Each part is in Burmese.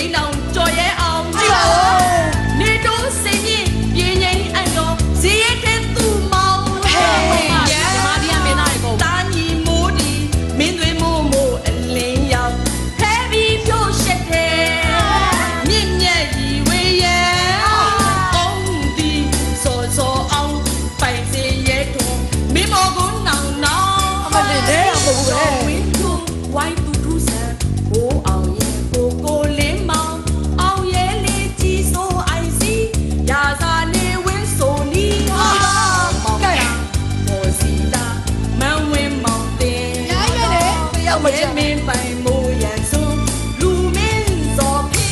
မိန်လောင်ကြော်ရဲအောင်ကြည့်ပါနေတို့စိတ်မြင့်ပြင်းငိမ့်အံ့ရောဇီးရဲတဲ့သူ့မောင်ဟဲ့မာဒီယာမင်းသားကိုတာညီမိုးဒီမင်းသွေးမိုးမိုးအလင်းရောက်ဖဲပြီးဖြိုးရှက်တယ်မြင့်မြတ်ရီဝေးရဲအောင်ဒီစောစောအောင်ပိုင်စေရဲတော်မင်းမောကိုနောင်နောင်အမလေးတဲ့မဟုတ်ဘူးလေဝင်းသူဝိုင်းသူထူးဆန်းဘိုးအောင်ရဲ့ကိုကိုလင်းမောင်အောင်ရဲလေးကြီးစိုးအိုင်စီရာစာနေဝင်းဆိုနီဟာကဲဘောစီတာမန်ဝင်းမောင်တင်ရိုင်းရလေတယောက်မချက်မင်းပိုင်မိုးရန်စွန်းလူမင်းစောဖေး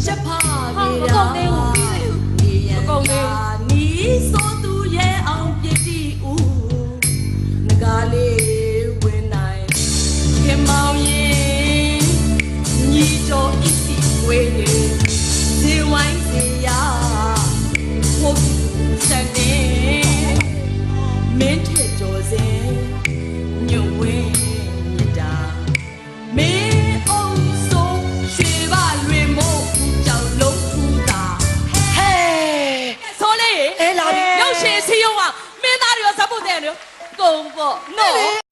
ရှဖာပြေရာမကုန်သေးဘူးနီဆိုသူရဲ့အောင်ပြည့်တီဦးငကားလေးဝင်နိုင်ခင်မောင်ရင်ညီတော်ဤစီဝေးနေဇေဝိုင်းစီယာဟုတ်စနေမင်းထက်ကျော်စင်ညွန့်ဝင်းမြတ်တာမင်းအောင်ဆုံးရွှေပါလွေမို့ကြောင်လုံးထူတာဟဲ့ဆိုလေအေးလာပြီရုပ်ရှင်စီယုံကမင်းသားတွေရောဇက်ဖို့တဲ့နော်ကုန်ပေါ့နော်